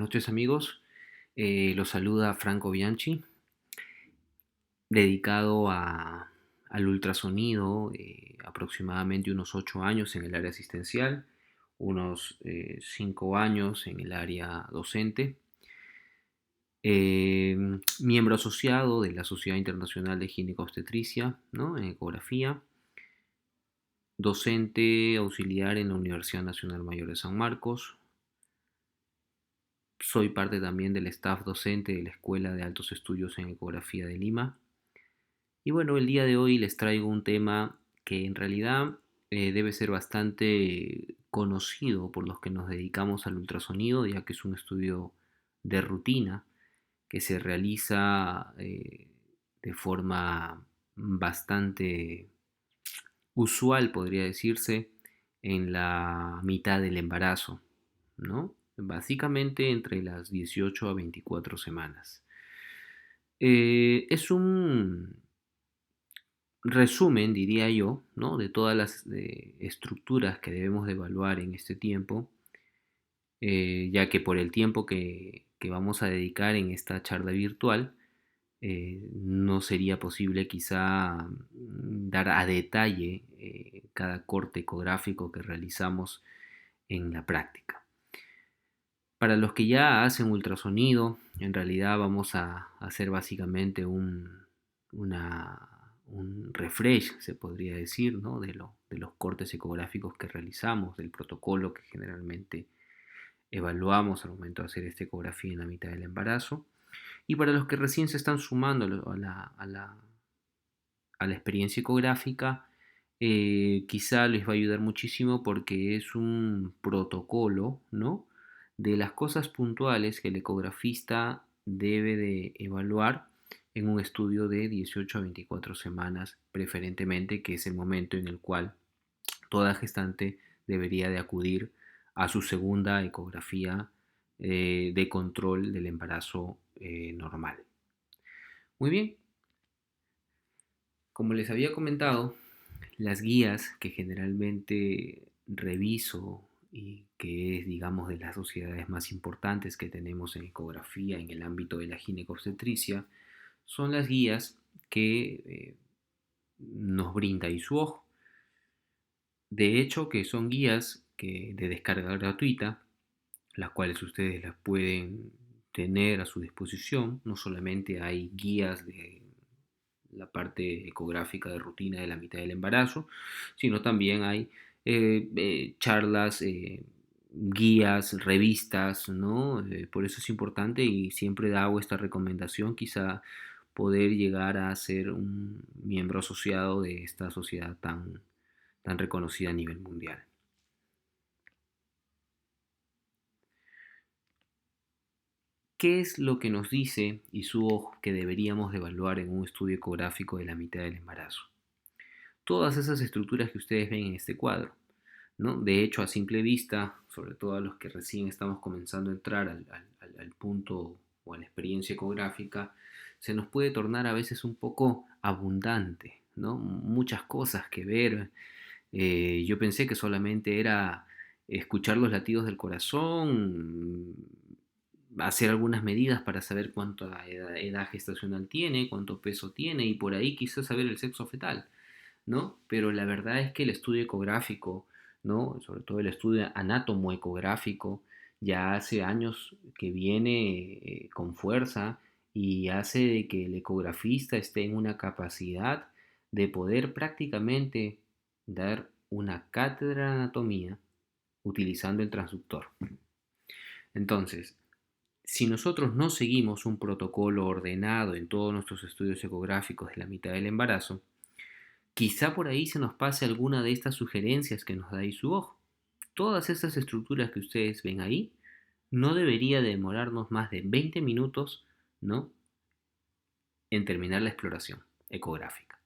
noches amigos. Los saluda Franco Bianchi, dedicado al ultrasonido, aproximadamente unos 8 años en el área asistencial, unos 5 años en el área docente. Eh, Miembro asociado de la Sociedad Internacional de Ginecobstetricia, ¿no? En ecografía, docente auxiliar en la Universidad Nacional Mayor de San Marcos. Soy parte también del staff docente de la Escuela de Altos Estudios en Ecografía de Lima. Y bueno, el día de hoy les traigo un tema que en realidad debe ser bastante conocido por los que nos dedicamos al ultrasonido, ya que es un estudio de rutina que se realiza de forma bastante usual, podría decirse, en la mitad del embarazo, ¿no? Básicamente entre las 18 a 24 semanas. Es un resumen, diría yo, ¿no? De todas las estructuras que debemos de evaluar en este tiempo, ya que por el tiempo que vamos a dedicar en esta charla virtual, no sería posible quizá dar a detalle cada corte ecográfico que realizamos en la práctica. Para los que ya hacen ultrasonido, en realidad vamos a hacer básicamente un refresh, se podría decir, ¿no? De los cortes ecográficos que realizamos, del protocolo que generalmente evaluamos al momento de hacer esta ecografía en la mitad del embarazo. Y para los que recién se están sumando a la experiencia ecográfica, quizá les va a ayudar muchísimo porque es un protocolo, ¿no? De las cosas puntuales que el ecografista debe de evaluar en un estudio de 18 a 24 semanas, preferentemente, que es el momento en el cual toda gestante debería de acudir a su segunda ecografía de control del embarazo normal. Muy bien, como les había comentado, las guías que generalmente reviso y que es, digamos, de las sociedades más importantes que tenemos en ecografía en el ámbito de la ginecobstetricia, son las guías que nos brinda ISUOJ. De hecho, que son guías de descarga gratuita, las cuales ustedes las pueden tener a su disposición. No solamente hay guías de la parte ecográfica de rutina de la mitad del embarazo, sino también hay charlas, guías, revistas, ¿no? Por eso es importante y siempre hago esta recomendación, quizá poder llegar a ser un miembro asociado de esta sociedad tan reconocida a nivel mundial. ¿Qué es lo que nos dice ISUOJ que deberíamos de evaluar en un estudio ecográfico de la mitad del embarazo? Todas esas estructuras que ustedes ven en este cuadro, ¿no? De hecho, a simple vista, sobre todo a los que recién estamos comenzando a entrar al punto o a la experiencia ecográfica, se nos puede tornar a veces un poco abundante, ¿no? Muchas cosas que ver. Yo pensé que solamente era escuchar los latidos del corazón, hacer algunas medidas para saber cuánta edad gestacional tiene, cuánto peso tiene y por ahí quizás saber el sexo fetal, ¿no? Pero la verdad es que el estudio ecográfico, ¿no? Sobre todo el estudio anátomo-ecográfico, ya hace años que viene con fuerza y hace de que el ecografista esté en una capacidad de poder prácticamente dar una cátedra de anatomía utilizando el transductor. Entonces, si nosotros no seguimos un protocolo ordenado en todos nuestros estudios ecográficos de la mitad del embarazo, quizá por ahí se nos pase alguna de estas sugerencias que nos da ISUOJ. Todas estas estructuras que ustedes ven ahí no debería demorarnos más de 20 minutos, ¿no? En terminar la exploración ecográfica.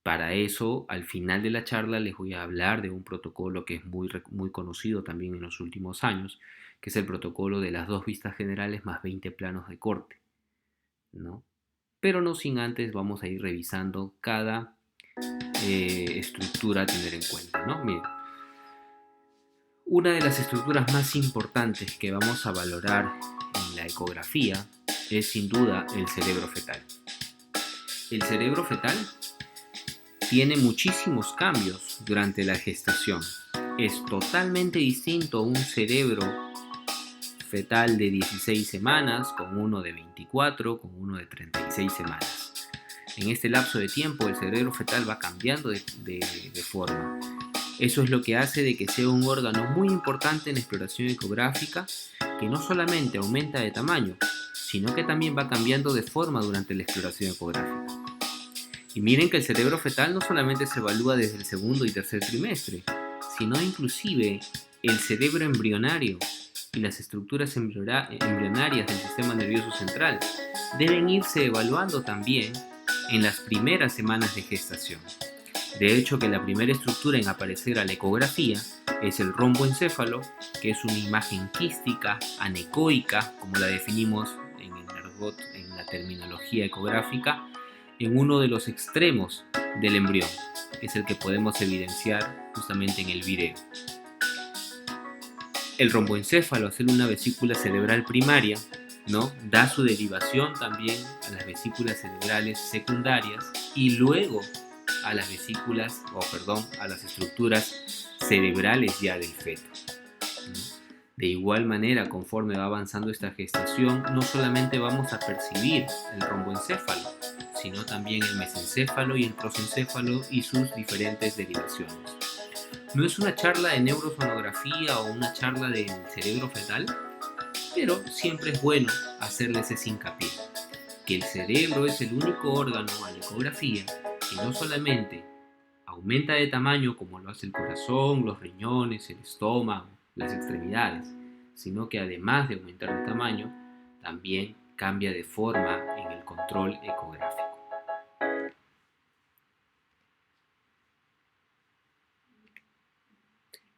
Para eso, al final de la charla les voy a hablar de un protocolo que es muy conocido también en los últimos años, que es el protocolo de las 2 vistas generales más 20 planos de corte, ¿no? Pero no sin antes vamos a ir revisando cada estructura a tener en cuenta, ¿no? Miren, Una de las estructuras más importantes que vamos a valorar en la ecografía es sin duda el cerebro fetal. El cerebro fetal tiene muchísimos cambios durante la gestación. Es totalmente distinto a un cerebro fetal de 16 semanas, con uno de 24, con uno de 36 semanas. En este lapso de tiempo el cerebro fetal va cambiando de forma. Eso es lo que hace de que sea un órgano muy importante en la exploración ecográfica, que no solamente aumenta de tamaño, sino que también va cambiando de forma durante la exploración ecográfica. Y miren que el cerebro fetal no solamente se evalúa desde el segundo y tercer trimestre, sino inclusive el cerebro embrionario y las estructuras embrionarias del sistema nervioso central deben irse evaluando también en las primeras semanas de gestación. De hecho, que la primera estructura en aparecer a la ecografía es el romboencéfalo, que es una imagen quística, anecoica, como la definimos en el argot, en la terminología ecográfica, en uno de los extremos del embrión, que es el que podemos evidenciar justamente en el video. El romboencéfalo, al ser una vesícula cerebral primaria, ¿no?, da su derivación también a las vesículas cerebrales secundarias y luego a las vesículas, a las estructuras cerebrales ya del feto. De igual manera, conforme va avanzando esta gestación, no solamente vamos a percibir el romboencéfalo, sino también el mesencéfalo y el prosencéfalo y sus diferentes derivaciones. No es una charla de neurosonografía o una charla del cerebro fetal, pero siempre es bueno hacerles ese hincapié, que el cerebro es el único órgano a la ecografía que no solamente aumenta de tamaño como lo hace el corazón, los riñones, el estómago, las extremidades, sino que además de aumentar de tamaño, también cambia de forma en el control ecográfico.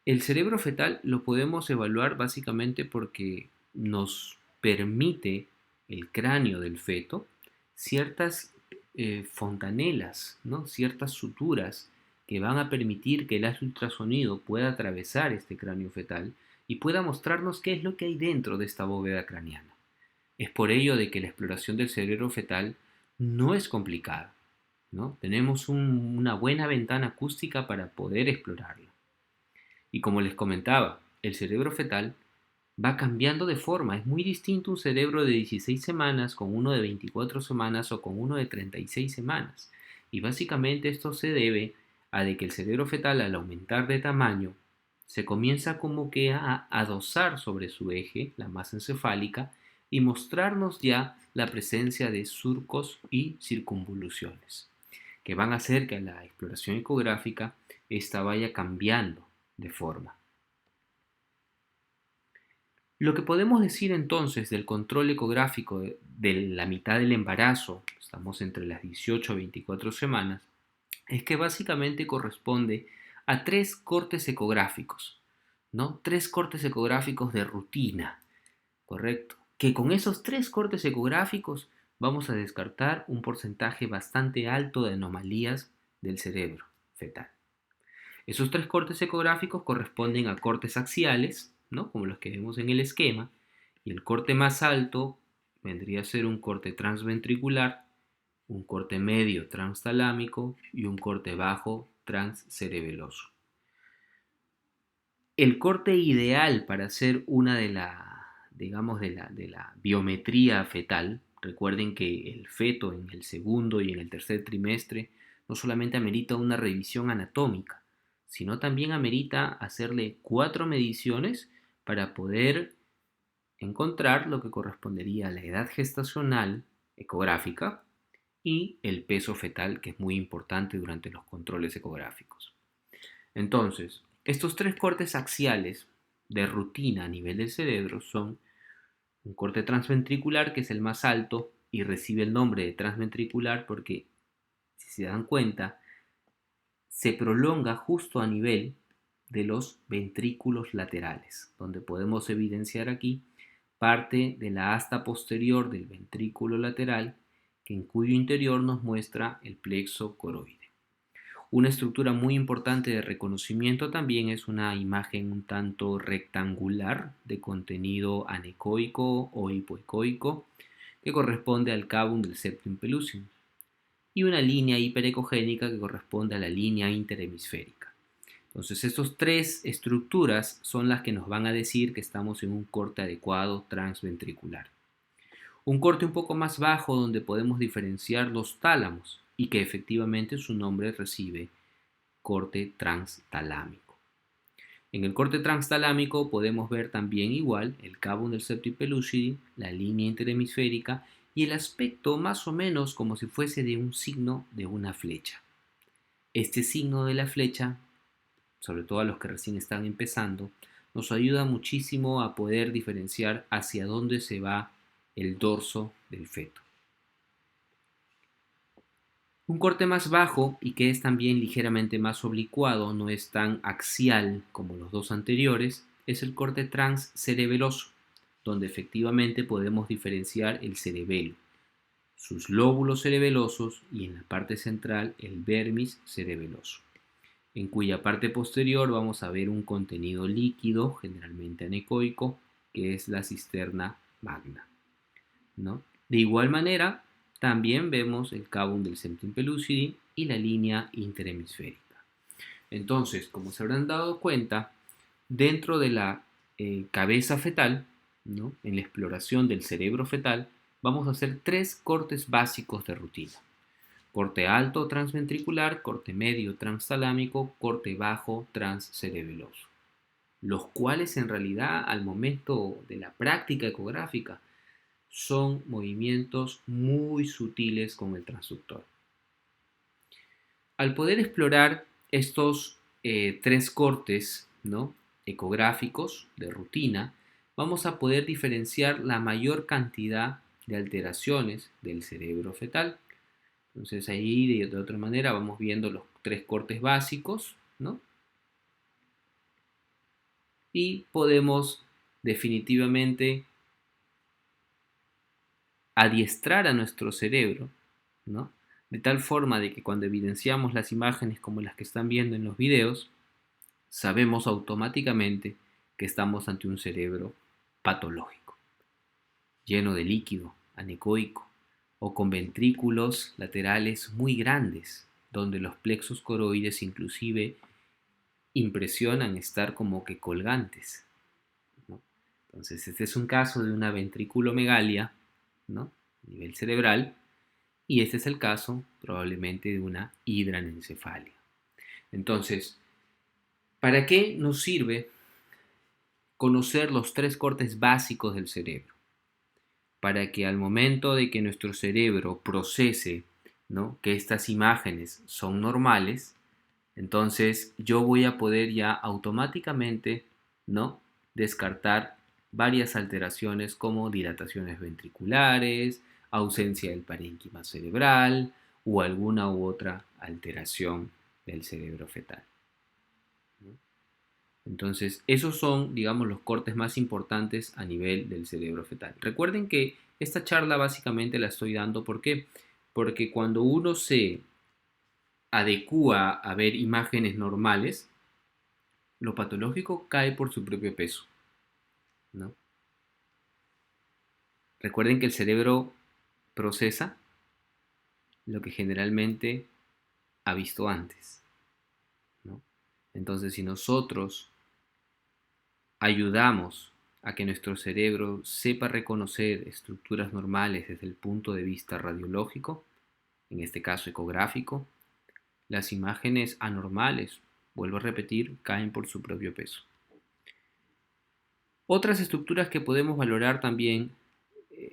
El cerebro fetal lo podemos evaluar básicamente porque nos permite el cráneo del feto ciertas fontanelas, ¿no?, ciertas suturas que van a permitir que el haz ultrasonido pueda atravesar este cráneo fetal y pueda mostrarnos qué es lo que hay dentro de esta bóveda craneana. Es por ello de que la exploración del cerebro fetal no es complicada, ¿no? Tenemos una buena ventana acústica para poder explorarla. Y como les comentaba, el cerebro fetal va cambiando de forma. Es muy distinto un cerebro de 16 semanas con uno de 24 semanas o con uno de 36 semanas. Y básicamente esto se debe a de que el cerebro fetal, al aumentar de tamaño, se comienza como que a adosar sobre su eje, la masa encefálica, y mostrarnos ya la presencia de surcos y circunvoluciones, que van a hacer que a la exploración ecográfica esta vaya cambiando de forma. Lo que podemos decir entonces del control ecográfico de la mitad del embarazo, estamos entre las 18 y 24 semanas, es que básicamente corresponde a 3 cortes ecográficos, ¿no? 3 cortes ecográficos de rutina, ¿correcto? Que con esos 3 cortes ecográficos vamos a descartar un porcentaje bastante alto de anomalías del cerebro fetal. Esos 3 cortes ecográficos corresponden a cortes axiales, ¿no?, como los que vemos en el esquema, y el corte más alto vendría a ser un corte transventricular, un corte medio transtalámico y un corte bajo transcerebeloso. El corte ideal para hacer una de la biometría fetal, recuerden que el feto en el segundo y en el tercer trimestre no solamente amerita una revisión anatómica, sino también amerita hacerle 4 mediciones para poder encontrar lo que correspondería a la edad gestacional ecográfica y el peso fetal, que es muy importante durante los controles ecográficos. Entonces, estos 3 cortes axiales de rutina a nivel del cerebro son un corte transventricular, que es el más alto y recibe el nombre de transventricular porque, si se dan cuenta, se prolonga justo a nivel de los ventrículos laterales, donde podemos evidenciar aquí parte de la asta posterior del ventrículo lateral, en cuyo interior nos muestra el plexo coroide. Una estructura muy importante de reconocimiento también es una imagen un tanto rectangular de contenido anecoico o hipoecoico que corresponde al cavum del septum pellucidum y una línea hiperecogénica que corresponde a la línea interhemisférica. Entonces, estas tres estructuras son las que nos van a decir que estamos en un corte adecuado transventricular. Un corte un poco más bajo donde podemos diferenciar los tálamos y que efectivamente su nombre recibe corte transtalámico. En el corte transtalámico podemos ver también igual el cabo del septum pellucidum, la línea interhemisférica y el aspecto más o menos como si fuese de un signo de una flecha. Este signo de la flecha, sobre todo a los que recién están empezando, nos ayuda muchísimo a poder diferenciar hacia dónde se va el dorso del feto. Un corte más bajo y que es también ligeramente más oblicuado, no es tan axial como los dos anteriores, es el corte transcerebeloso, donde efectivamente podemos diferenciar el cerebelo, sus lóbulos cerebelosos y en la parte central el vermis cerebeloso, en cuya parte posterior vamos a ver un contenido líquido, generalmente anecoico, que es la cisterna magna, ¿no? De igual manera, también vemos el cavum del septum pellucidum y la línea interhemisférica. Entonces, como se habrán dado cuenta, dentro de la cabeza fetal, ¿no? En la exploración del cerebro fetal, vamos a hacer tres cortes básicos de rutina. Corte alto transventricular, corte medio transtalámico, corte bajo transcerebeloso, los cuales en realidad al momento de la práctica ecográfica son movimientos muy sutiles con el transductor. Al poder explorar estos tres cortes, ¿no? Ecográficos de rutina, vamos a poder diferenciar la mayor cantidad de alteraciones del cerebro fetal. Entonces ahí de otra manera vamos viendo los tres cortes básicos, ¿no? Y podemos definitivamente adiestrar a nuestro cerebro, ¿no? De tal forma de que cuando evidenciamos las imágenes como las que están viendo en los videos, sabemos automáticamente que estamos ante un cerebro patológico, lleno de líquido, anecoico, o con ventrículos laterales muy grandes, donde los plexos coroides inclusive impresionan estar como que colgantes, ¿no? Entonces, este es un caso de una ventriculomegalia, ¿no? A nivel cerebral, y este es el caso probablemente de una hidranencefalia. Entonces, ¿para qué nos sirve conocer los tres cortes básicos del cerebro? Para que al momento de que nuestro cerebro procese, ¿no? Que estas imágenes son normales, entonces yo voy a poder ya automáticamente, ¿no? Descartar varias alteraciones como dilataciones ventriculares, ausencia del parénquima cerebral o alguna u otra alteración del cerebro fetal, ¿no? Entonces, esos son, digamos, los cortes más importantes a nivel del cerebro fetal. Recuerden que esta charla básicamente la estoy dando, ¿por qué? Porque cuando uno se adecúa a ver imágenes normales, lo patológico cae por su propio peso, ¿no? Recuerden que el cerebro procesa lo que generalmente ha visto antes, ¿no? Entonces, si nosotros ayudamos a que nuestro cerebro sepa reconocer estructuras normales desde el punto de vista radiológico, en este caso ecográfico, las imágenes anormales, vuelvo a repetir, caen por su propio peso. Otras estructuras que podemos valorar también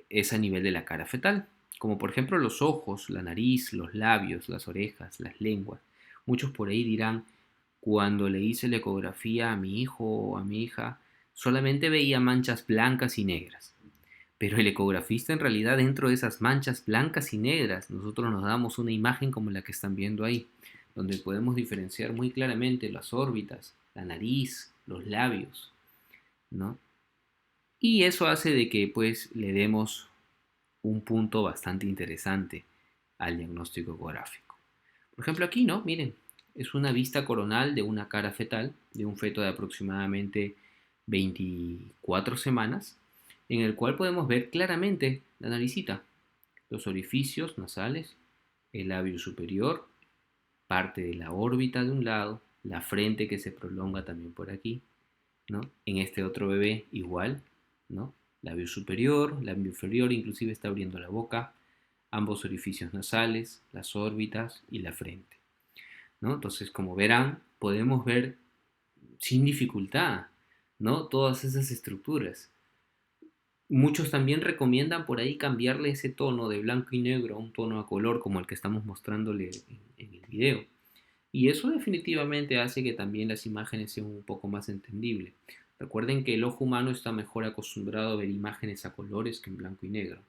es a nivel de la cara fetal, como por ejemplo los ojos, la nariz, los labios, las orejas, las lenguas. Muchos por ahí dirán, cuando le hice la ecografía a mi hijo o a mi hija, solamente veía manchas blancas y negras. Pero el ecografista en realidad dentro de esas manchas blancas y negras, nosotros nos damos una imagen como la que están viendo ahí, donde podemos diferenciar muy claramente las órbitas, la nariz, los labios, ¿no? Y eso hace de que pues le demos un punto bastante interesante al diagnóstico ecográfico. Por ejemplo aquí, ¿no? Miren, es una vista coronal de una cara fetal de un feto de aproximadamente 24 semanas, en el cual podemos ver claramente la naricita, los orificios nasales, el labio superior, parte de la órbita de un lado, la frente que se prolonga también por aquí, ¿no? En este otro bebé igual, ¿no? Labio superior, labio inferior, inclusive está abriendo la boca, ambos orificios nasales, las órbitas y la frente, ¿no? Entonces, como verán, podemos ver sin dificultad, ¿no? Todas esas estructuras. Muchos también recomiendan por ahí cambiarle ese tono de blanco y negro a un tono a color como el que estamos mostrándole en el video. Y eso definitivamente hace que también las imágenes sean un poco más entendibles. Recuerden que el ojo humano está mejor acostumbrado a ver imágenes a colores que en blanco y negro.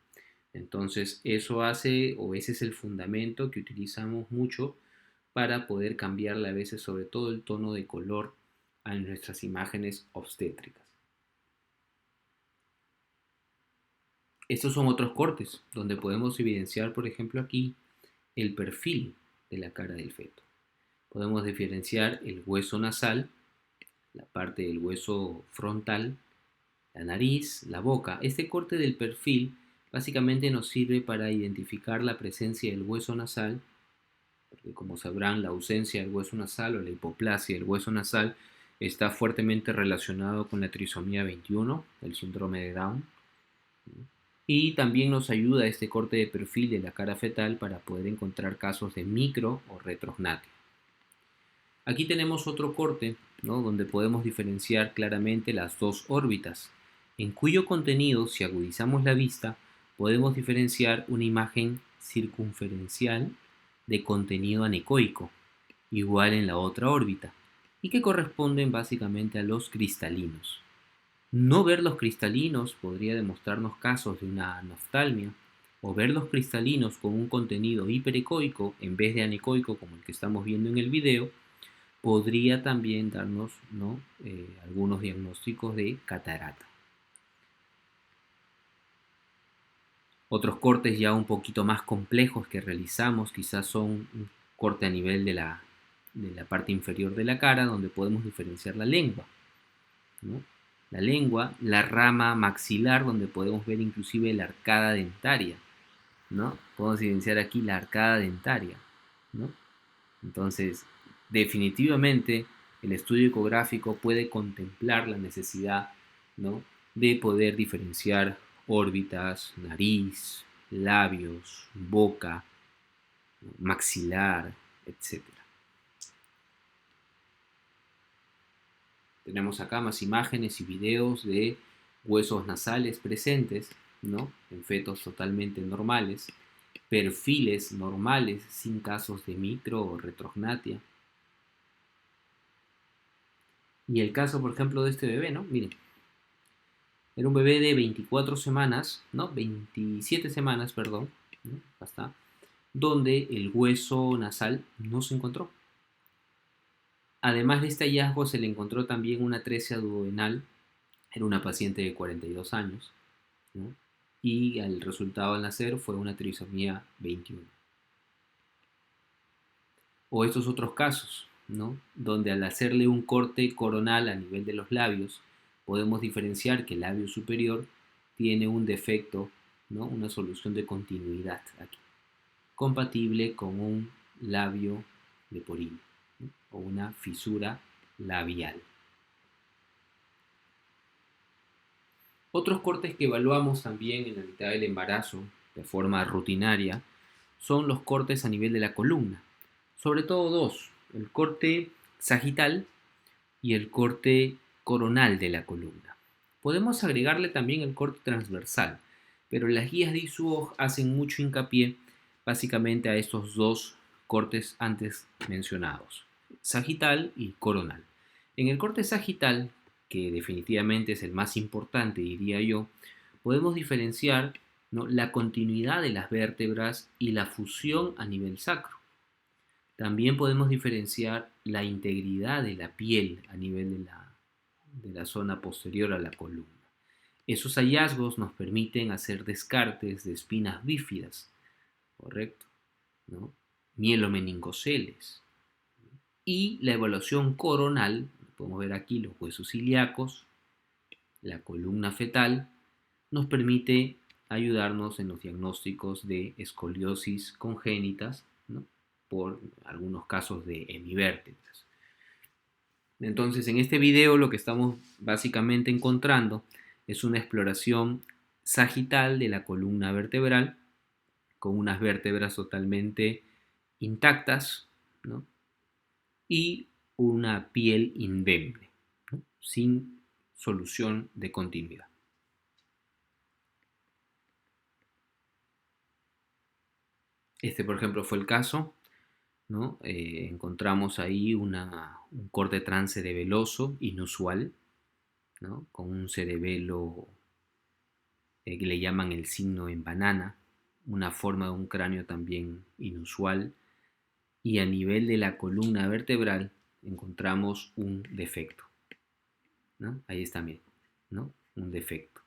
Entonces eso hace, o ese es el fundamento que utilizamos mucho para poder cambiarle a veces sobre todo el tono de color a nuestras imágenes obstétricas. Estos son otros cortes donde podemos evidenciar, por ejemplo, aquí el perfil de la cara del feto. Podemos diferenciar el hueso nasal, la parte del hueso frontal, la nariz, la boca. Este corte del perfil básicamente nos sirve para identificar la presencia del hueso nasal, porque como sabrán, la ausencia del hueso nasal o la hipoplasia del hueso nasal está fuertemente relacionado con la trisomía 21, el síndrome de Down. Y también nos ayuda este corte de perfil de la cara fetal para poder encontrar casos de micro o retrognatia. Aquí tenemos otro corte, ¿no? Donde podemos diferenciar claramente las dos órbitas, en cuyo contenido, si agudizamos la vista, podemos diferenciar una imagen circunferencial de contenido anecoico, igual en la otra órbita, y que corresponden básicamente a los cristalinos. No ver los cristalinos podría demostrarnos casos de una anoftalmia, o ver los cristalinos con un contenido hiperecoico en vez de anecoico como el que estamos viendo en el video, podría también darnos, ¿no? Algunos diagnósticos de catarata. Otros cortes ya un poquito más complejos que realizamos quizás son un corte a nivel de la parte inferior de la cara, donde podemos diferenciar la lengua, ¿no? La lengua, la rama maxilar, donde podemos ver inclusive la arcada dentaria, ¿no? Podemos evidenciar aquí la arcada dentaria, ¿no? Entonces, definitivamente, el estudio ecográfico puede contemplar la necesidad, ¿no? De poder diferenciar órbitas, nariz, labios, boca, maxilar, etcétera. Tenemos acá más imágenes y videos de huesos nasales presentes, ¿no? En fetos totalmente normales, perfiles normales sin casos de micro o retrognatia. Y el caso, por ejemplo, de este bebé, ¿no? Miren, era un bebé de 24 semanas, ¿no? 27 semanas, perdón, ¿no? Acá está, donde el hueso nasal no se encontró. Además de este hallazgo, se le encontró también una atresia duodenal. Era una paciente de 42 años, ¿no? Y el resultado al nacer fue una trisomía 21. O estos otros casos, ¿no? Donde al hacerle un corte coronal a nivel de los labios, podemos diferenciar que el labio superior tiene un defecto, ¿no? Una solución de continuidad aquí, compatible con un labio leporino, ¿no? O una fisura labial. Otros cortes que evaluamos también en la mitad del embarazo de forma rutinaria son los cortes a nivel de la columna. Sobre todo dos, el corte sagital y el corte coronal de la columna. Podemos agregarle también el corte transversal, pero las guías de ISUOG hacen mucho hincapié básicamente a estos dos cortes antes mencionados, sagital y coronal. En el corte sagital, que definitivamente es el más importante, diría yo, podemos diferenciar, ¿no? La continuidad de las vértebras y la fusión a nivel sacro. También podemos diferenciar la integridad de la piel a nivel de la zona posterior a la columna. Esos hallazgos nos permiten hacer descartes de espinas bífidas, ¿correcto? ¿No? Mielomeningoceles. Y la evaluación coronal, podemos ver aquí los huesos ilíacos, la columna fetal, nos permite ayudarnos en los diagnósticos de escoliosis congénitas, ¿no? Por algunos casos de hemivértebras. Entonces, en este video lo que estamos básicamente encontrando es una exploración sagital de la columna vertebral con unas vértebras totalmente intactas, ¿no? Y una piel indemne, ¿no? Sin solución de continuidad. Este, por ejemplo, fue el caso, ¿no? Encontramos ahí un corte transcerebeloso inusual, ¿no? Con un cerebelo que le llaman el signo en banana, una forma de un cráneo también inusual, y a nivel de la columna vertebral encontramos un defecto, ¿no? Ahí está bien, ¿no? Un defecto,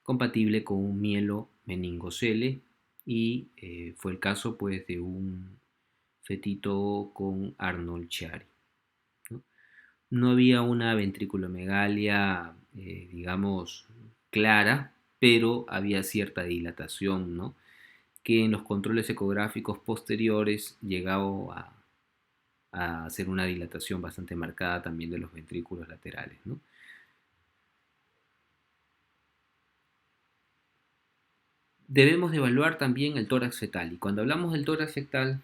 compatible con un mielo meningocele, y fue el caso pues de un fetito con Arnold Chiari, ¿no? No había una ventriculomegalia, digamos, clara, pero había cierta dilatación, ¿no? Que en los controles ecográficos posteriores llegaba a hacer una dilatación bastante marcada también de los ventrículos laterales, ¿no? Debemos de evaluar también el tórax fetal, y cuando hablamos del tórax fetal,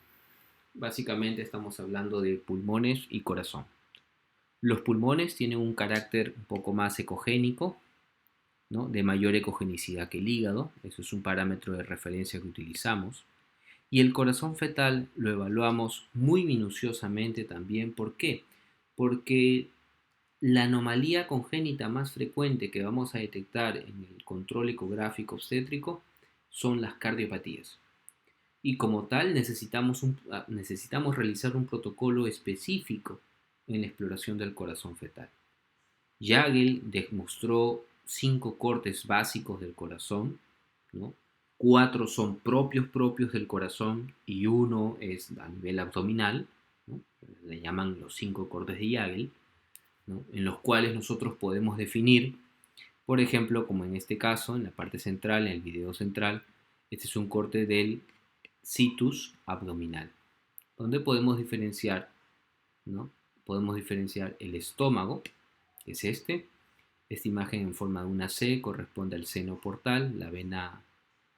básicamente estamos hablando de pulmones y corazón. Los pulmones tienen un carácter un poco más ecogénico, ¿no? De mayor ecogenicidad que el hígado, eso es un parámetro de referencia que utilizamos. Y el corazón fetal lo evaluamos muy minuciosamente también. ¿Por qué? Porque la anomalía congénita más frecuente que vamos a detectar en el control ecográfico obstétrico son las cardiopatías. Y como tal necesitamos realizar un protocolo específico en la exploración del corazón fetal. Jagel demostró 5 cortes básicos del corazón, ¿no? 4 son propios del corazón y uno es a nivel abdominal, ¿no? Le llaman los 5 cortes de Jagel, ¿no? En los cuales nosotros podemos definir, por ejemplo, como en este caso, en la parte central, en el video central, este es un corte del situs abdominal, donde podemos diferenciar, ¿no? Podemos diferenciar el estómago, que es este. Esta imagen en forma de una C corresponde al seno portal, la vena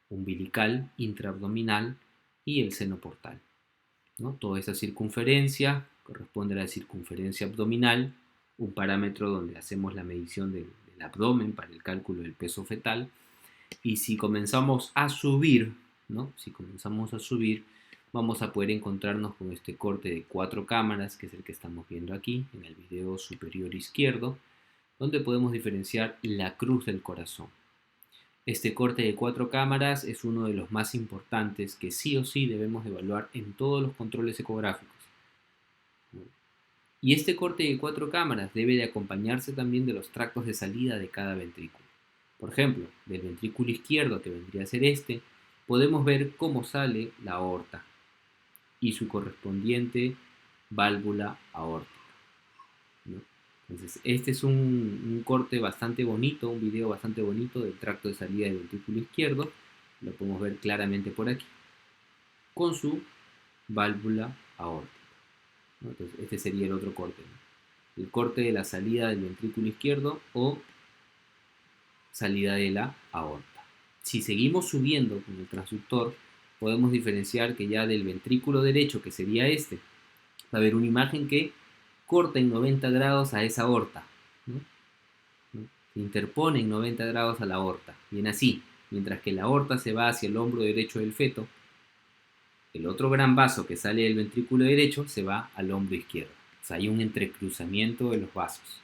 umbilical intraabdominal y el seno portal, ¿no? Toda esa circunferencia corresponde a la circunferencia abdominal, un parámetro donde hacemos la medición del abdomen para el cálculo del peso fetal. Y si comenzamos a subir, ¿no? Si comenzamos a subir, vamos a poder encontrarnos con este corte de 4 cámaras, que es el que estamos viendo aquí en el video superior izquierdo, donde podemos diferenciar la cruz del corazón. Este corte de 4 cámaras es uno de los más importantes que sí o sí debemos evaluar en todos los controles ecográficos. Y este corte de 4 cámaras debe de acompañarse también de los tractos de salida de cada ventrículo. Por ejemplo, del ventrículo izquierdo, que vendría a ser este, podemos ver cómo sale la aorta y su correspondiente válvula aórtica, ¿no? Entonces, este es un corte bastante bonito, un video bastante bonito del tracto de salida del ventrículo izquierdo. Lo podemos ver claramente por aquí, con su válvula aórtica, ¿no? Entonces, este sería el otro corte, ¿no? El corte de la salida del ventrículo izquierdo o salida de la aorta. Si seguimos subiendo con el transductor, podemos diferenciar que ya del ventrículo derecho, que sería este, va a haber una imagen que corta en 90 grados a esa aorta, ¿no? Se interpone en 90 grados a la aorta, bien así, mientras que la aorta se va hacia el hombro derecho del feto, el otro gran vaso que sale del ventrículo derecho se va al hombro izquierdo. O sea, hay un entrecruzamiento de los vasos.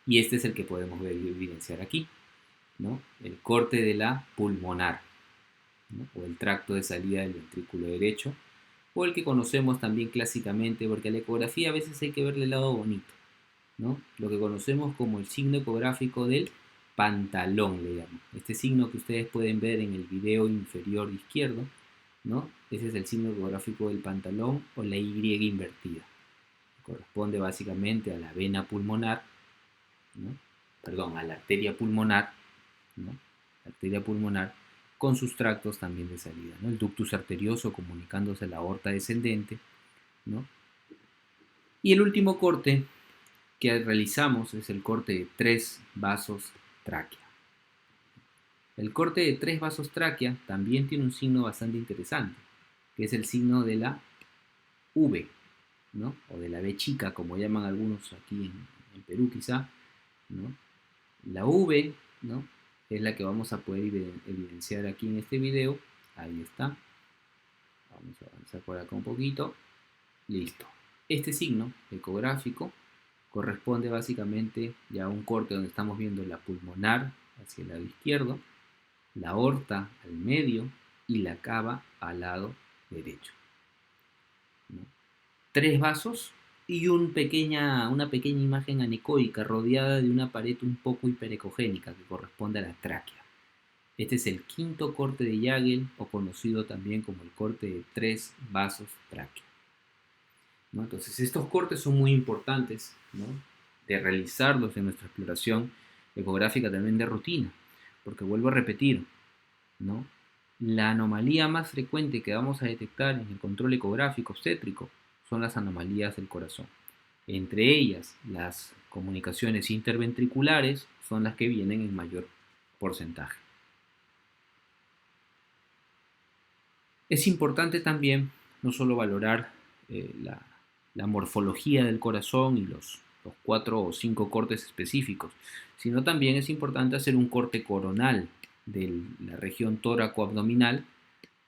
Y este es el que podemos ver y evidenciar aquí, ¿no? El corte de la pulmonar, ¿no? O el tracto de salida del ventrículo derecho, o el que conocemos también clásicamente, porque a la ecografía a veces hay que verle el lado bonito, ¿no? Lo que conocemos como el signo ecográfico del pantalón, le llamo. Este signo que ustedes pueden ver en el video inferior izquierdo, ¿no? Ese es el signo ecográfico del pantalón o la Y invertida. corresponde básicamente a la vena pulmonar, ¿no? Perdón, a la arteria pulmonar, ¿no? La arteria pulmonar con sus tractos también de salida, ¿no? El ductus arterioso comunicándose a la aorta descendente, ¿no? Y el último corte que realizamos es el corte de 3 vasos tráquea. El corte de 3 vasos tráquea también tiene un signo bastante interesante, que es el signo de la V, ¿no? O de la V chica, como llaman algunos aquí en Perú quizá, ¿no? La V, ¿no? Es la que vamos a poder evidenciar aquí en este video. Ahí está. Vamos a avanzar por acá un poquito. Listo. Este signo ecográfico corresponde básicamente ya a un corte donde estamos viendo la pulmonar hacia el lado izquierdo, la aorta al medio y la cava al lado derecho, ¿no? 3 vasos y una pequeña imagen anecoica rodeada de una pared un poco hiperecogénica que corresponde a la tráquea. Este es el quinto corte de Jagel, o conocido también como el corte de 3 vasos tráquea, ¿no? Entonces estos cortes son muy importantes, ¿no?, de realizarlos en nuestra exploración ecográfica también de rutina, porque vuelvo a repetir, ¿no?, la anomalía más frecuente que vamos a detectar en el control ecográfico obstétrico son las anomalías del corazón. Entre ellas, las comunicaciones interventriculares son las que vienen en mayor porcentaje. Es importante también no solo valorar la morfología del corazón y los 4 o 5 cortes específicos, sino también es importante hacer un corte coronal de la región tóraco-abdominal,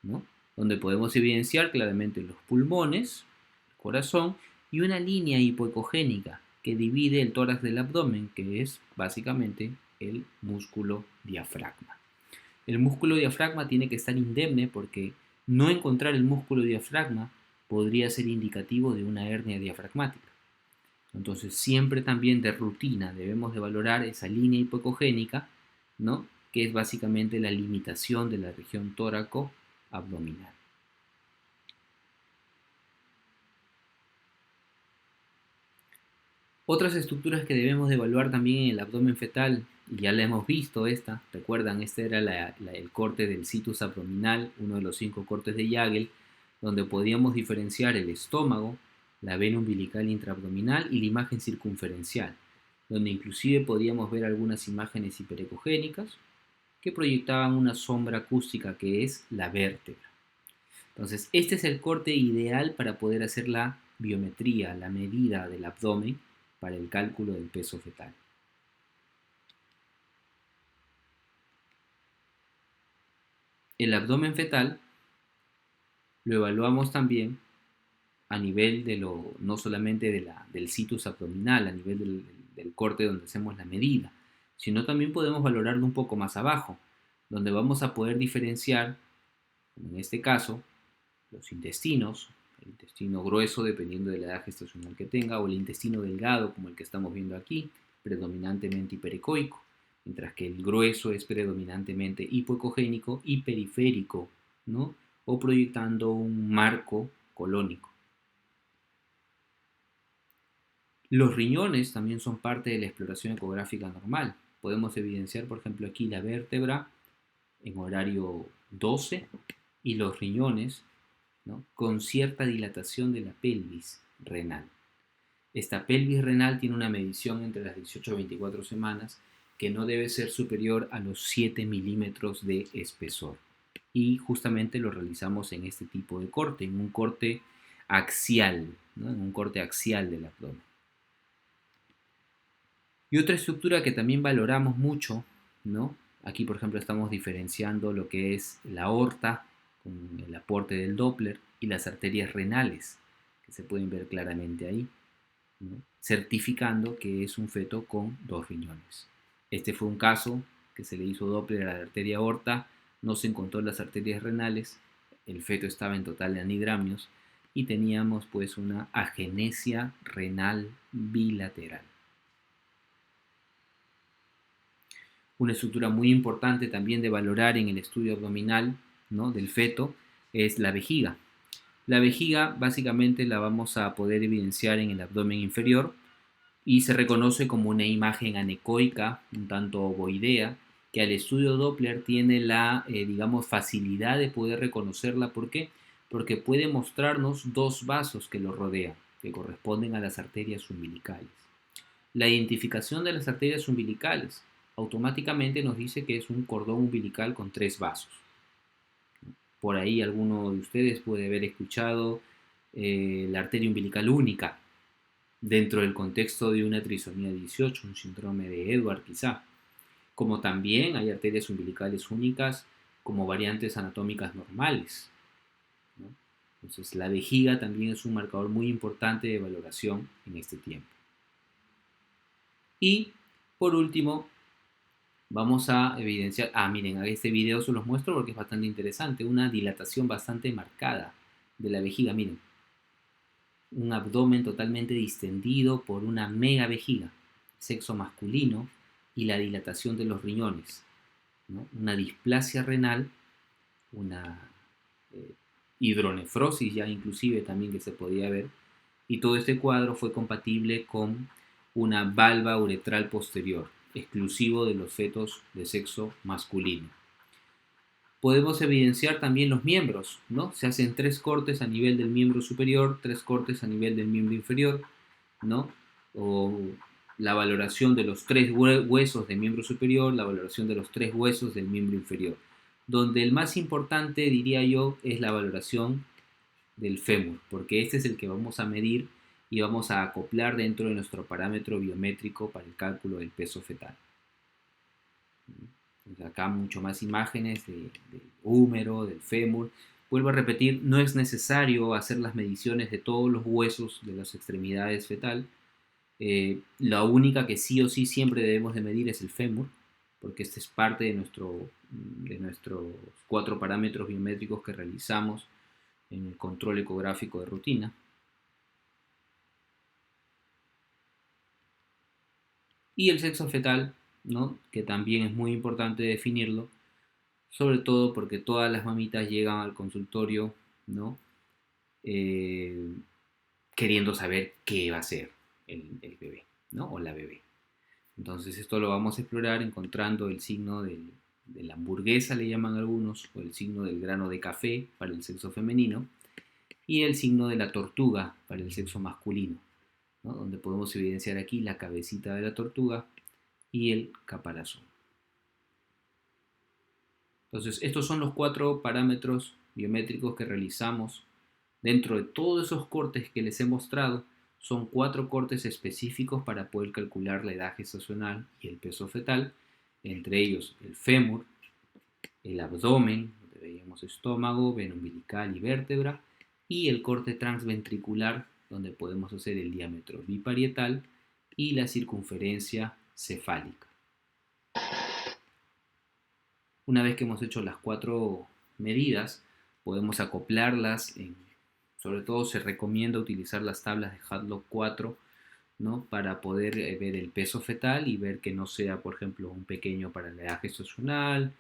¿no?, donde podemos evidenciar claramente los pulmones, el corazón y una línea hipoecogénica que divide el tórax del abdomen, que es básicamente el músculo diafragma. El músculo diafragma tiene que estar indemne porque no encontrar el músculo diafragma podría ser indicativo de una hernia diafragmática. Entonces, siempre también de rutina debemos de valorar esa línea hipoecogénica, ¿no?, que es básicamente la limitación de la región tóraco-abdominal. Otras estructuras que debemos de evaluar también en el abdomen fetal, y ya la hemos visto esta, recuerdan, este era el corte del situs abdominal, uno de los 5 cortes de Jagel, donde podíamos diferenciar el estómago, la vena umbilical intraabdominal y la imagen circunferencial, donde inclusive podíamos ver algunas imágenes hiperecogénicas que proyectaban una sombra acústica que es la vértebra. Entonces, este es el corte ideal para poder hacer la biometría, la medida del abdomen para el cálculo del peso fetal. El abdomen fetal lo evaluamos también a nivel no solamente del situs abdominal, a nivel del corte donde hacemos la medida, sino también podemos valorarlo un poco más abajo, donde vamos a poder diferenciar, en este caso, los intestinos, el intestino grueso dependiendo de la edad gestacional que tenga, o el intestino delgado como el que estamos viendo aquí, predominantemente hiperecoico, mientras que el grueso es predominantemente hipoecogénico y periférico, ¿no?, o proyectando un marco colónico. Los riñones también son parte de la exploración ecográfica normal. Podemos evidenciar, por ejemplo, aquí la vértebra en horario 12 y los riñones, ¿no?, con cierta dilatación de la pelvis renal. Esta pelvis renal tiene una medición entre las 18 a 24 semanas que no debe ser superior a los 7 milímetros de espesor. Y justamente lo realizamos en este tipo de corte, en un corte axial, ¿no?, en un corte axial del abdomen. Y otra estructura que también valoramos mucho, ¿no? Aquí, por ejemplo, estamos diferenciando lo que es la aorta con el aporte del Doppler y las arterias renales, que se pueden ver claramente ahí, ¿no?, certificando que es un feto con 2 riñones. Este fue un caso que se le hizo Doppler a la arteria aorta, no se encontró las arterias renales, el feto estaba en total anidramios y teníamos pues una agenesia renal bilateral. Una estructura muy importante también de valorar en el estudio abdominal, ¿no?, del feto es la vejiga. La vejiga básicamente la vamos a poder evidenciar en el abdomen inferior y se reconoce como una imagen anecoica, un tanto ovoidea, que al estudio Doppler tiene la, digamos, facilidad de poder reconocerla. ¿Por qué? Porque puede mostrarnos dos vasos que lo rodean, que corresponden a las arterias umbilicales. La identificación de las arterias umbilicales automáticamente nos dice que es un cordón umbilical con tres vasos. Por ahí alguno de ustedes puede haber escuchado la arteria umbilical única dentro del contexto de una trisomía 18, un síndrome de Edwards quizá. Como también hay arterias umbilicales únicas como variantes anatómicas normales, ¿no? Entonces la vejiga también es un marcador muy importante de valoración en este tiempo. Y por último, vamos a evidenciar, miren, a este video se los muestro porque es bastante interesante, una dilatación bastante marcada de la vejiga, miren, un abdomen totalmente distendido por una mega vejiga, sexo masculino, y la dilatación de los riñones, ¿no? Una displasia renal, una eh, hidronefrosis ya inclusive también que se podía ver, y todo este cuadro fue compatible con una valva uretral posterior, exclusivo de los fetos de sexo masculino. Podemos evidenciar también los miembros, ¿no? Se hacen 3 cortes a nivel del miembro superior, 3 cortes a nivel del miembro inferior, ¿no? O la valoración de los 3 huesos del miembro superior, la valoración de los 3 huesos del miembro inferior, donde el más importante, diría yo, es la valoración del fémur, porque este es el que vamos a medir y vamos a acoplar dentro de nuestro parámetro biométrico para el cálculo del peso fetal. Acá mucho más imágenes del húmero, del fémur. Vuelvo a repetir, no es necesario hacer las mediciones de todos los huesos de las extremidades fetal. La única que sí o sí siempre debemos de medir es el fémur, porque este es parte de nuestros 4 parámetros biométricos que realizamos en el control ecográfico de rutina. Y el sexo fetal, ¿no? Que también es muy importante definirlo, sobre todo porque todas las mamitas llegan al consultorio, ¿no? Eh, queriendo saber qué va a ser el bebé, ¿no? O la bebé. Entonces esto lo vamos a explorar encontrando el signo de la hamburguesa, le llaman algunos, o el signo del grano de café para el sexo femenino, y el signo de la tortuga para el sexo masculino, ¿no? Donde podemos evidenciar aquí la cabecita de la tortuga y el caparazón. Entonces, estos son los 4 parámetros biométricos que realizamos. Dentro de todos esos cortes que les he mostrado, son 4 cortes específicos para poder calcular la edad gestacional y el peso fetal, entre ellos el fémur, el abdomen, donde veíamos estómago, vena umbilical y vértebra, y el corte transventricular, donde podemos hacer el diámetro biparietal y la circunferencia cefálica. Una vez que hemos hecho las 4 medidas, podemos acoplarlas. Sobre todo se recomienda utilizar las tablas de Hadlock 4, ¿no? Para poder ver el peso fetal y ver que no sea, por ejemplo, un pequeño para la edad gestacional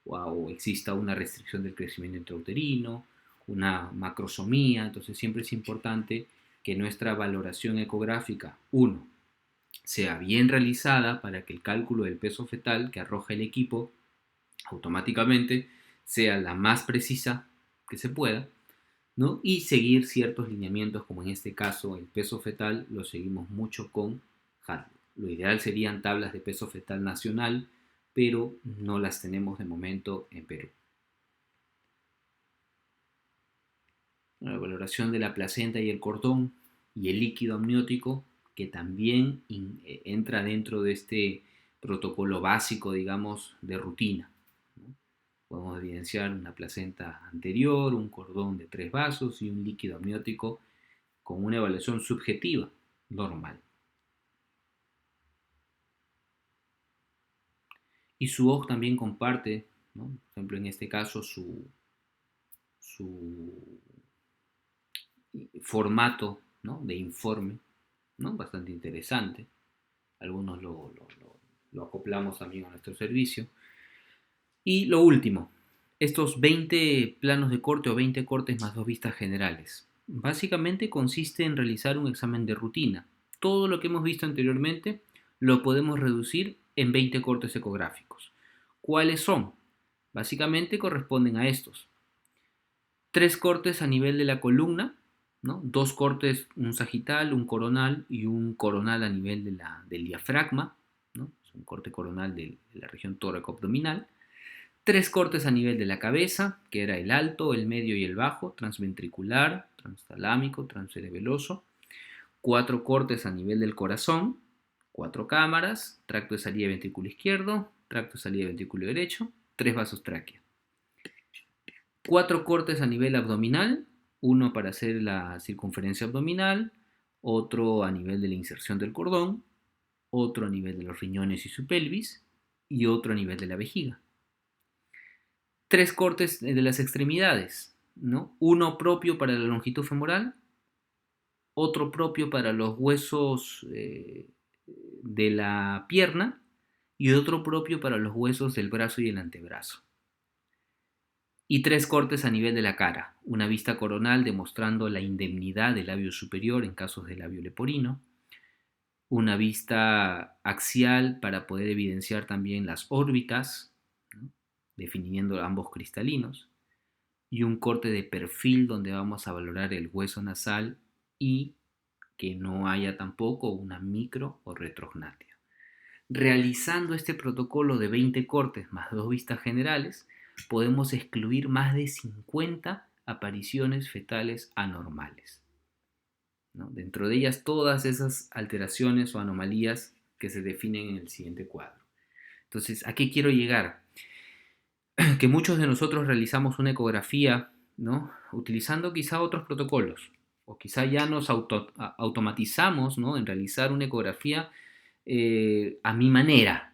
o exista una restricción del crecimiento intrauterino, una macrosomía. Entonces siempre es importante que nuestra valoración ecográfica, uno, sea bien realizada para que el cálculo del peso fetal que arroja el equipo automáticamente sea la más precisa que se pueda, ¿no? Y seguir ciertos lineamientos, como en este caso el peso fetal, lo seguimos mucho con Hadley. Lo ideal serían tablas de peso fetal nacional, pero no las tenemos de momento en Perú. La valoración de la placenta y el cordón y el líquido amniótico, que también entra dentro de este protocolo básico, digamos, de rutina, ¿no? Podemos evidenciar una placenta anterior, un cordón de 3 vasos y un líquido amniótico con una evaluación subjetiva normal. Y su OG también comparte, ¿no? Por ejemplo, en este caso, su formato, ¿no? De informe, ¿no? Bastante interesante. Algunos lo acoplamos también a nuestro servicio. Y lo último, Estos 20 planos de corte o 20 cortes más dos vistas generales. Básicamente consiste en realizar un examen de rutina. Todo lo que hemos visto anteriormente lo podemos reducir en 20 cortes ecográficos. ¿Cuáles son? Básicamente corresponden a estos. 3 cortes a nivel de la columna, ¿no? 2 cortes, un sagital, un coronal y un coronal a nivel del diafragma, ¿no? Es un corte coronal de la región tóraco-abdominal. 3 cortes a nivel de la cabeza, que era el alto, el medio y el bajo, transventricular, transtalámico, transcerebeloso. 4 cortes a nivel del corazón, 4 cámaras, tracto de salida de ventrículo izquierdo, tracto de salida de ventrículo derecho, 3 vasos tráquea. 4 cortes a nivel abdominal, uno para hacer la circunferencia abdominal, otro a nivel de la inserción del cordón, otro a nivel de los riñones y su pelvis y otro a nivel de la vejiga. 3 cortes de las extremidades, ¿no? Uno propio para la longitud femoral, otro propio para los huesos de la pierna y otro propio para los huesos del brazo y el antebrazo. Y 3 cortes a nivel de la cara, una vista coronal demostrando la indemnidad del labio superior en casos de labio leporino, una vista axial para poder evidenciar también las órbitas, ¿no? Definiendo ambos cristalinos, y un corte de perfil donde vamos a valorar el hueso nasal y que no haya tampoco una micro o retrognatia. Realizando este protocolo de 20 cortes más 2 vistas generales, podemos excluir más de 50 apariciones fetales anormales, ¿no? Dentro de ellas todas esas alteraciones o anomalías que se definen en el siguiente cuadro. Entonces, ¿a qué quiero llegar? Que muchos de nosotros realizamos una ecografía, ¿no? Utilizando quizá otros protocolos, o quizá ya nos automatizamos, ¿no? En realizar una ecografía a mi manera,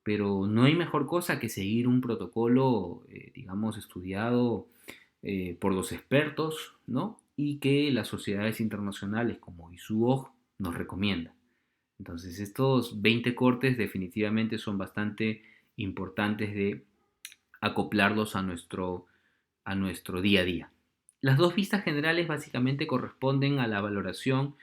pero no hay mejor cosa que seguir un protocolo, digamos, estudiado por los expertos, ¿no? Y que las sociedades internacionales como ISUOG nos recomiendan. Entonces, estos 20 cortes definitivamente son bastante importantes de acoplarlos a nuestro día a día. Las 2 vistas generales básicamente corresponden a la valoración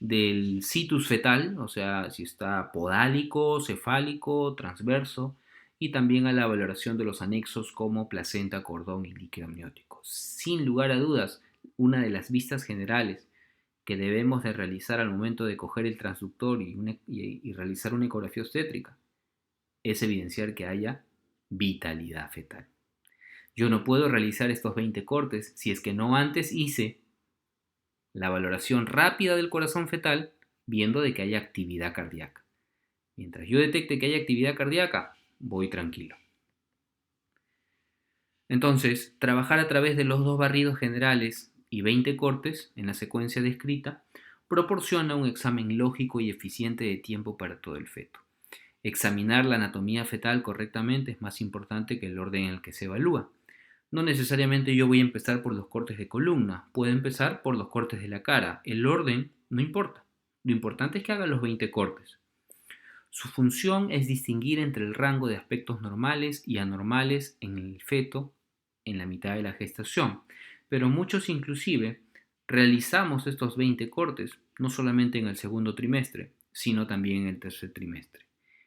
del situs fetal, o sea, si está podálico, cefálico, transverso, y también a la valoración de los anexos como placenta, cordón y líquido amniótico. Sin lugar a dudas, una de las vistas generales que debemos de realizar al momento de coger el transductor y realizar una ecografía obstétrica es evidenciar que haya vitalidad fetal. Yo no puedo realizar estos 20 cortes si es que no antes hice la valoración rápida del corazón fetal viendo de que haya actividad cardíaca. Mientras yo detecte que hay actividad cardíaca, voy tranquilo. Entonces, trabajar a través de los 2 barridos generales y 20 cortes en la secuencia descrita proporciona un examen lógico y eficiente de tiempo para todo el feto. Examinar la anatomía fetal correctamente es más importante que el orden en el que se evalúa. No necesariamente yo voy a empezar por los cortes de columna, puedo empezar por los cortes de la cara. El orden no importa. Lo importante es que haga los 20 cortes. Su función es distinguir entre el rango de aspectos normales y anormales en el feto en la mitad de la gestación, pero muchos inclusive realizamos estos 20 cortes no solamente en el segundo trimestre, sino también en el tercer trimestre.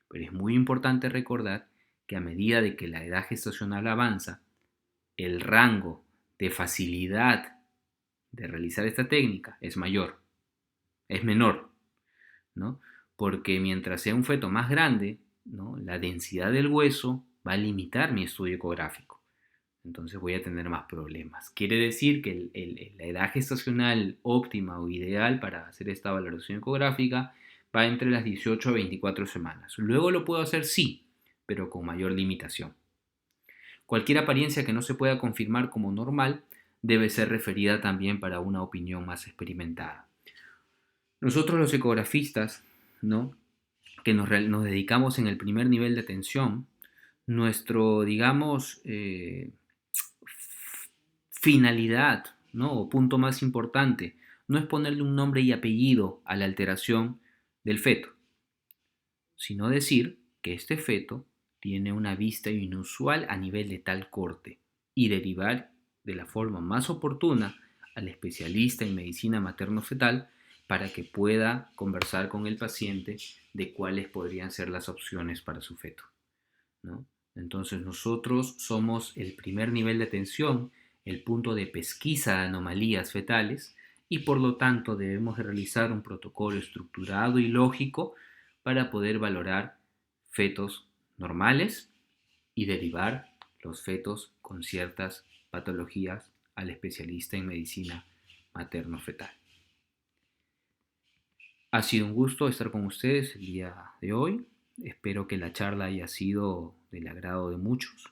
Pero es muy importante recordar que a medida de que la edad gestacional avanza, el rango de facilidad de realizar esta técnica es mayor, es menor, ¿no? Porque mientras sea un feto más grande, ¿no? La densidad del hueso va a limitar mi estudio ecográfico. Entonces voy a tener más problemas. Quiere decir que la edad gestacional óptima o ideal para hacer esta valoración ecográfica va entre las 18 a 24 semanas. Luego lo puedo hacer sí, pero con mayor limitación. Cualquier apariencia que no se pueda confirmar como normal debe ser referida también para una opinión más experimentada. Nosotros los ecografistas, ¿no? Que nos dedicamos en el primer nivel de atención, nuestro, digamos, finalidad, ¿no? O punto más importante, no es ponerle un nombre y apellido a la alteración del feto, sino decir que este feto tiene una vista inusual a nivel de tal corte, y derivar de la forma más oportuna al especialista en medicina materno-fetal para que pueda conversar con el paciente de cuáles podrían ser las opciones para su feto, ¿no? Entonces nosotros somos el primer nivel de atención, el punto de pesquisa de anomalías fetales y por lo tanto debemos de realizar un protocolo estructurado y lógico para poder valorar fetos normales y derivar los fetos con ciertas patologías al especialista en medicina materno-fetal. Ha sido un gusto estar con ustedes el día de hoy. Espero que la charla haya sido del agrado de muchos.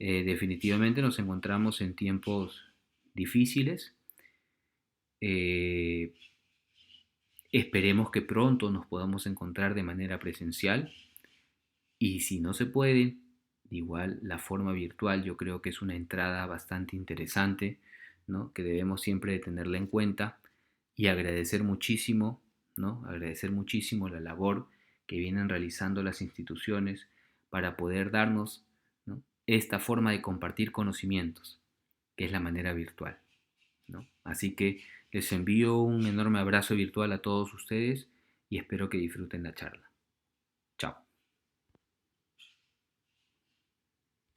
Definitivamente nos encontramos en tiempos difíciles. Eh, Esperemos que pronto nos podamos encontrar de manera presencial y si no se puede, igual la forma virtual yo creo que es una entrada bastante interesante, ¿no? Que debemos siempre de tenerla en cuenta y agradecer muchísimo, ¿no? Agradecer muchísimo la labor que vienen realizando las instituciones para poder darnos, ¿no? Esta forma de compartir conocimientos, que es la manera virtual, ¿no? Así que les envío un enorme abrazo virtual a todos ustedes y espero que disfruten la charla.